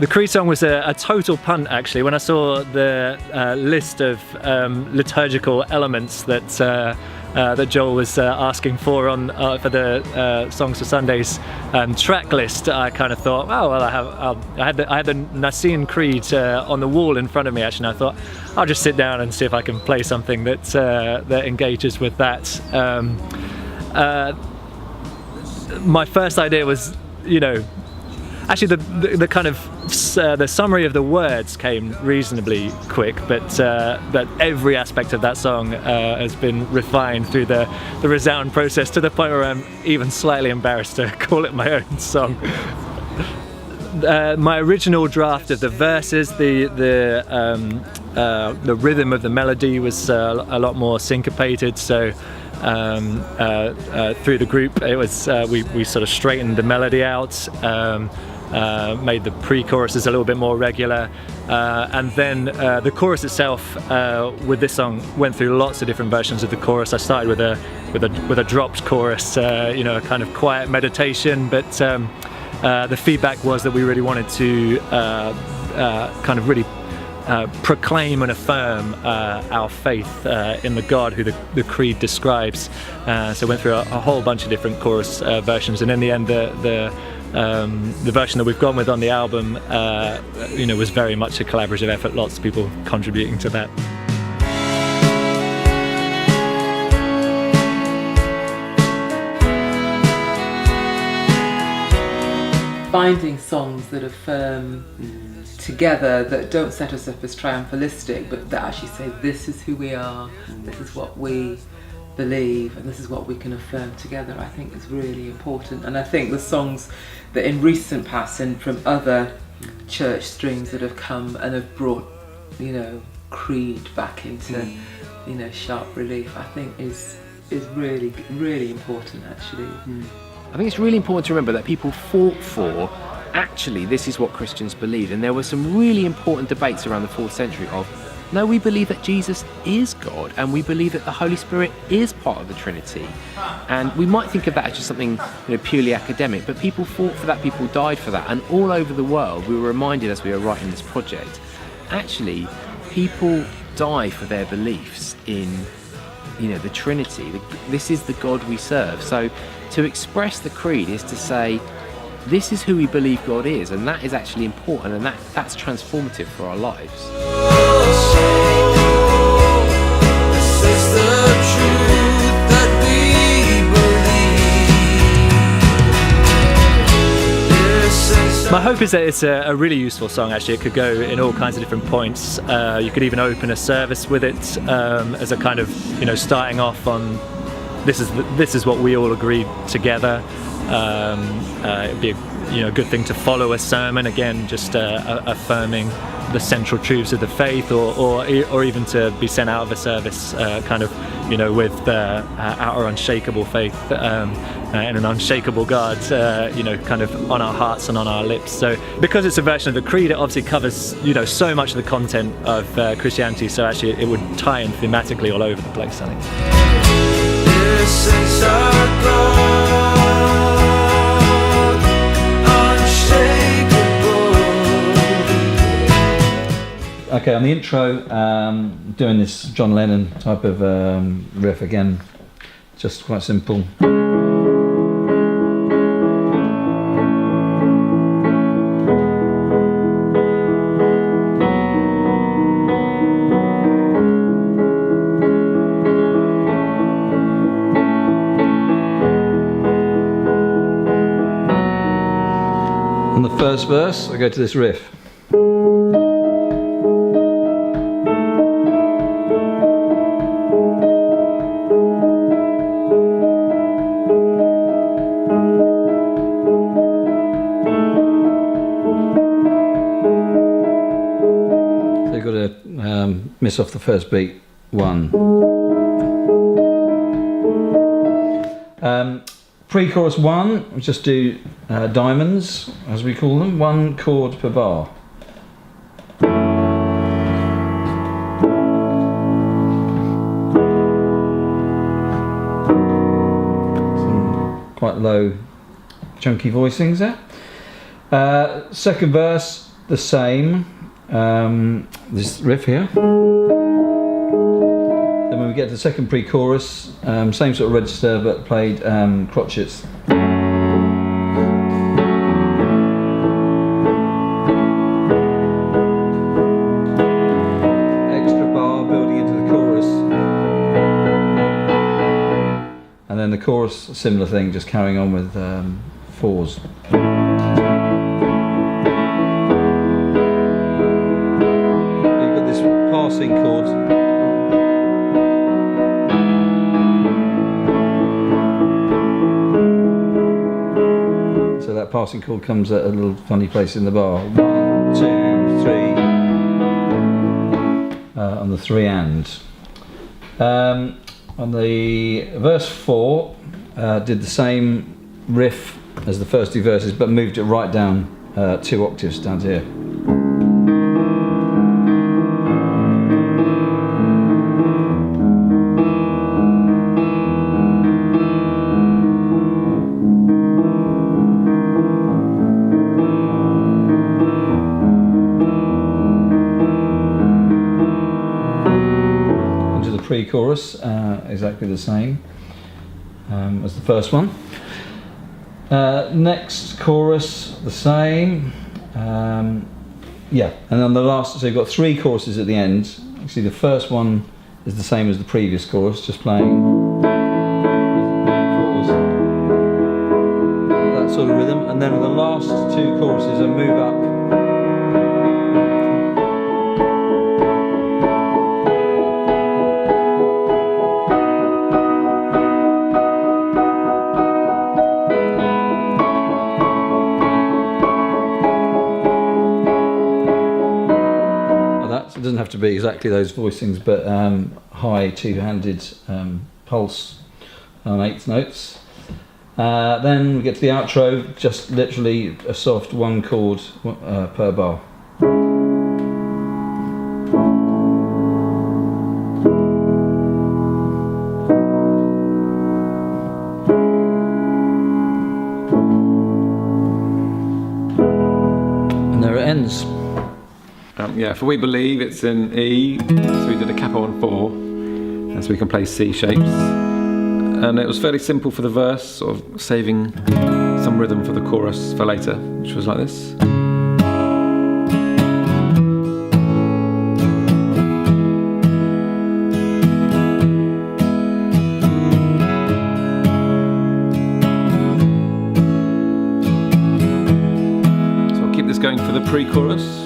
The Creed song was a total punt, actually. When I saw the list of liturgical elements that Joel was asking for for the Songs for Sundays track list, I kind of thought, oh well, I had the Nicene Creed on the wall in front of me, actually, and I thought I'll just sit down and see if I can play something that engages with that. My first idea was, actually the kind of the summary of the words came reasonably quick, but every aspect of that song has been refined through the Resound process, to the point where I'm even slightly embarrassed to call it my own song. My original draft of the verses, the rhythm of the melody was a lot more syncopated, so through the group it was we sort of straightened the melody out, made the pre-choruses a little bit more regular, and then the chorus itself with this song went through lots of different versions of the chorus. I started with a dropped chorus, a kind of quiet meditation, but the feedback was that we really wanted to kind of really proclaim and affirm our faith in the God who the Creed describes. So went through a whole bunch of different chorus versions, and in the end the version that we've gone with on the album was very much a collaborative effort, lots of people contributing to that. Finding songs that affirm together, that don't set us up as triumphalistic, but that actually say this is who we are, this is what we believe, and this is what we can affirm together, I think is really important. And I think the songs that in recent past and from other church streams that have come and have brought Creed back into sharp relief, I think is really, really important, actually. I think it's really important to remember that people fought for, actually, this is what Christians believe. And there were some really important debates around the 4th century of, no, we believe that Jesus is God, and we believe that the Holy Spirit is part of the Trinity. And we might think of that as just something purely academic, but people fought for that, people died for that. And all over the world, we were reminded as we were writing this project, actually, people die for their beliefs in the Trinity. This is the God we serve. So to express the Creed is to say, this is who we believe God is, and that is actually important, and that's transformative for our lives. This is the truth that we believe. My hope is that it's a really useful song, actually. It could go in all kinds of different points. You could even open a service with it as a kind of, starting off on this is what we all agreed together. It'd be a good thing to follow a sermon, again, just affirming the central truths of the faith, or even to be sent out of a service with our unshakable faith and an unshakable God, kind of on our hearts and on our lips. So because it's a version of the Creed, it obviously covers so much of the content of Christianity, so actually it would tie in thematically all over the place, I think. This is our God, unshakable. Okay, on the intro, doing this John Lennon type of riff again, just quite simple. On the first verse, I go to this riff. So you've got to miss off the first beat. 1. Pre-chorus 1, we just do diamonds, as we call them, 1 chord per bar. Some quite low, chunky voicings there. Second verse, the same, this riff here. Then when we get to the second pre-chorus, same sort of register but played crotchets. Extra bar building into the chorus. And then the chorus, a similar thing, just carrying on with fours. You've got this passing chord. So that passing chord comes at a little funny place in the bar. 1, 2, 3 on the 3 and. On the verse 4, did the same riff as the first 2 verses, but moved it right down 2 octaves down to here. Into the pre-chorus, exactly the same as the first one. Next chorus, the same. Yeah, and then the last, so you've got 3 choruses at the end. Actually, the first one is the same as the previous chorus, just playing fours, that sort of rhythm. And then the last 2 choruses are move up. It doesn't have to be exactly those voicings, but high 2-handed pulse on 8th notes. Then we get to the outro, just literally a soft 1 chord per bar. And there it ends. Yeah, for We Believe it's in E, so we did a capo on 4, and so we can play C shapes. And it was fairly simple for the verse, sort of saving some rhythm for the chorus for later, which was like this. So I'll keep this going for the pre-chorus.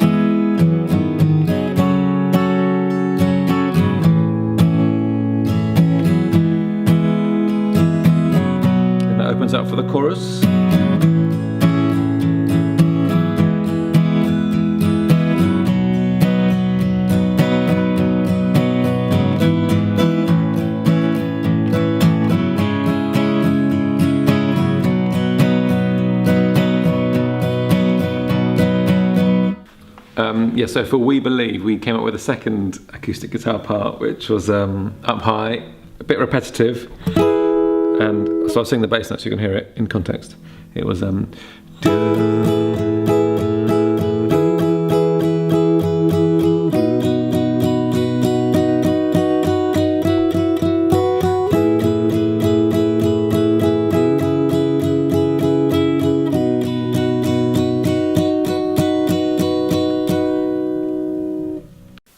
Opens up for the chorus. Yeah, so for We Believe, we came up with a second acoustic guitar part, which was up high, a bit repetitive. And so I'll sing the bass note so you can hear it in context. It was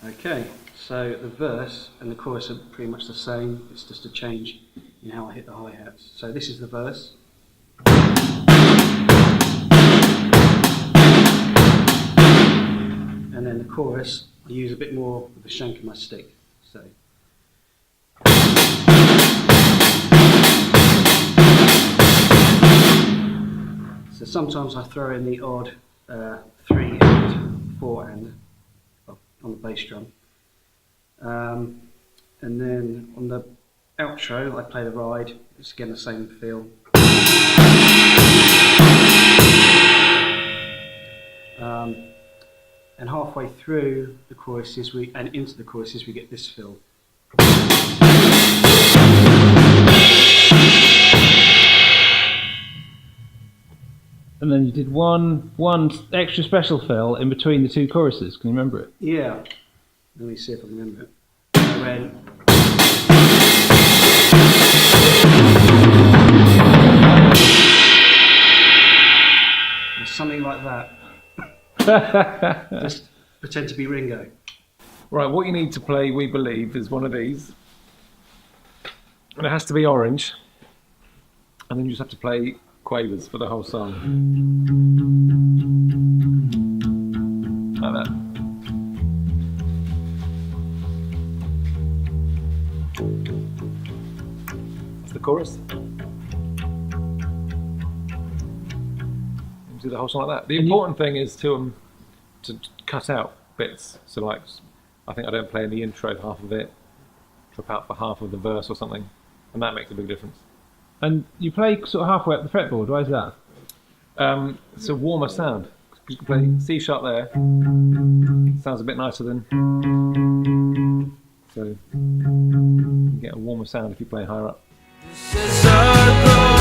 Okay, so the verse and the chorus are pretty much the same, it's just a change in how I hit the hi-hats. So this is the verse. And then the chorus, I use a bit more of the shank of my stick. So sometimes I throw in the odd 3 and 4 and on the bass drum. And then on the outro, I play the ride. It's again the same feel. And halfway through the choruses, and into the choruses, we get this fill. The And then you did one extra special fill in between the two choruses. Can you remember it? Yeah. Let me see if I can remember it. I went. Something like that. Just pretend to be Ringo. Right, what you need to play We Believe is one of these. And it has to be orange. And then you just have to play quavers for the whole song. Like that. That's the chorus. Do the whole song like that. The important thing is to cut out bits. So like, I think I don't play in the intro half of it, drop out for half of the verse or something, and that makes a big difference. And you play sort of halfway up the fretboard. Why is that? It's a warmer sound. You can play C sharp there. Sounds a bit nicer than. So you get a warmer sound if you play higher up. This is our goal.